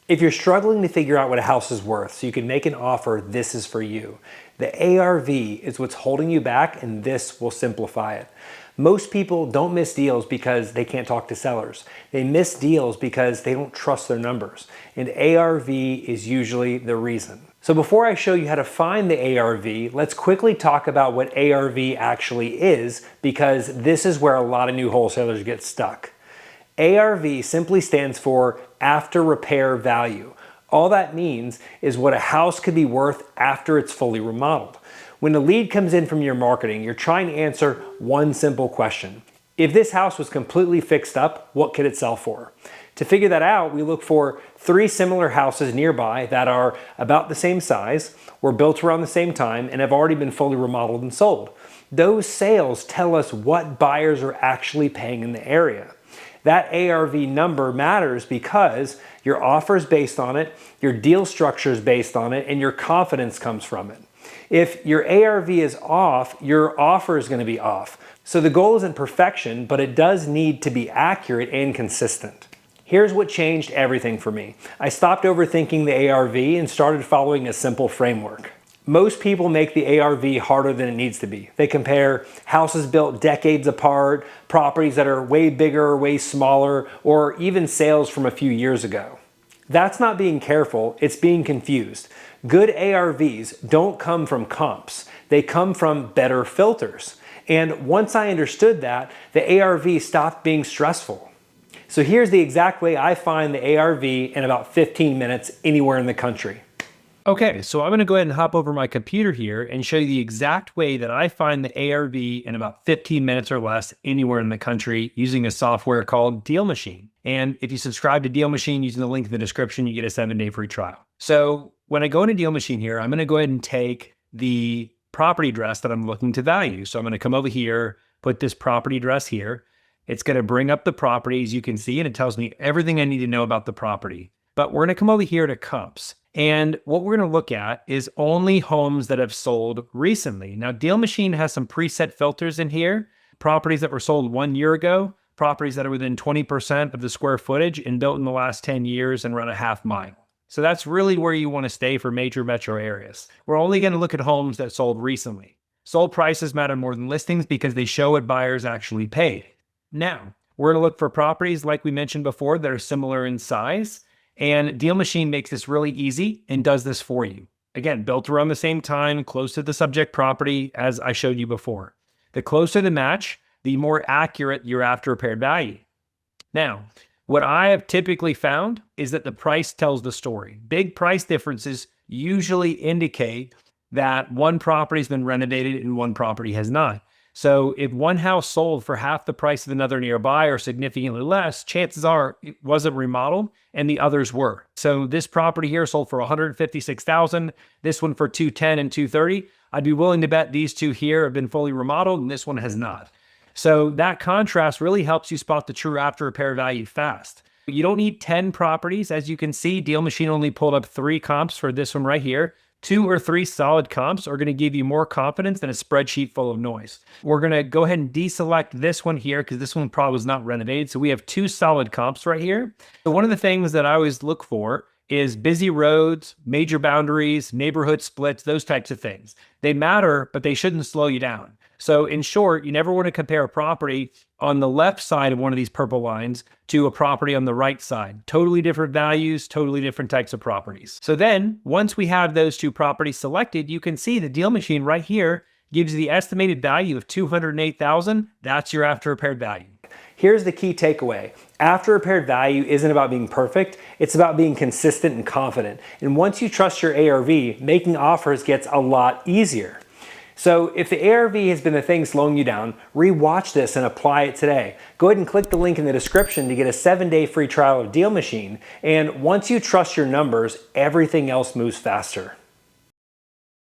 If you're struggling to figure out what a house is worth so you can make an offer, this is for you. The ARV is what's holding you back, and this will simplify it. Most people don't miss deals because they can't talk to sellers. They miss deals because they don't trust their numbers. And ARV is usually the reason. So before I show you how to find the ARV, let's quickly talk about what ARV actually is, because this is where a lot of new wholesalers get stuck. ARV simply stands for after repair value. All that means is what a house could be worth after it's fully remodeled. When a lead comes in from your marketing, you're trying to answer one simple question. If this house was completely fixed up, what could it sell for? To figure that out, we look for 3 similar houses nearby that are about the same size, were built around the same time, and have already been fully remodeled and sold. Those sales tell us what buyers are actually paying in the area. That ARV number matters because your offer is based on it, your deal structure is based on it, and your confidence comes from it. If your ARV is off, your offer is going to be off. So the goal isn't perfection, but it does need to be accurate and consistent. Here's what changed everything for me. I stopped overthinking the ARV and started following a simple framework. Most people make the ARV harder than it needs to be. They compare houses built decades apart, properties that are way bigger or way smaller, or even sales from a few years ago. That's not being careful, it's being confused. Good ARVs don't come from comps, they come from better filters. And once I understood that, the ARV stopped being stressful. So here's the exact way I find the ARV in about 15 minutes anywhere in the country. Okay, so I'm going to go ahead and hop over my computer here and show you the exact way that I find the ARV in about 15 minutes or less anywhere in the country using a software called Deal Machine. And if you subscribe to Deal Machine using the link in the description, you get a 7-day free trial. So when I go into Deal Machine here, I'm going to go ahead and take the property address that I'm looking to value. So I'm going to come over here, put this property address here. It's going to bring up the property, as you can see, and it tells me everything I need to know about the property. But we're going to come over here to comps. And what we're going to look at is only homes that have sold recently. Now, Deal Machine has some preset filters in here. Properties that were sold 1 year ago, properties that are within 20% of the square footage and built in the last 10 years and run a half mile. So that's really where you want to stay for major metro areas. We're only going to look at homes that sold recently. Sold prices matter more than listings because they show what buyers actually paid. Now, we're going to look for properties like we mentioned before that are similar in size. And Deal Machine makes this really easy and does this for you. Again, built around the same time, close to the subject property as I showed you before. The closer the match, the more accurate your after repaired value. Now, what I have typically found is that the price tells the story. Big price differences usually indicate that one property has been renovated and one property has not. So if one house sold for half the price of another nearby or significantly less, chances are it wasn't remodeled and the others were. So this property here sold for $156,000, this one for $210,000 and $230,000. I'd be willing to bet these two here have been fully remodeled and this one has not. So that contrast really helps you spot the true after repair value fast. You don't need 10 properties. As you can see, Deal Machine only pulled up 3 comps for this one right here. 2 or 3 solid comps are going to give you more confidence than a spreadsheet full of noise. We're going to go ahead and deselect this one here because this one probably was not renovated. So we have 2 solid comps right here. So one of the things that I always look for is busy roads, major boundaries, neighborhood splits, those types of things. They matter, but they shouldn't slow you down. So in short, you never want to compare a property on the left side of one of these purple lines to a property on the right side. Totally different values, totally different types of properties. So then once we have those 2 properties selected, you can see the Deal Machine right here gives you the estimated value of $208,000. That's your after repaired value. Here's the key takeaway. After repaired value isn't about being perfect, it's about being consistent and confident. And once you trust your ARV, making offers gets a lot easier. So if the ARV has been the thing slowing you down, re-watch this and apply it today. Go ahead and click the link in the description to get a 7-day free trial of Deal Machine. And once you trust your numbers, everything else moves faster.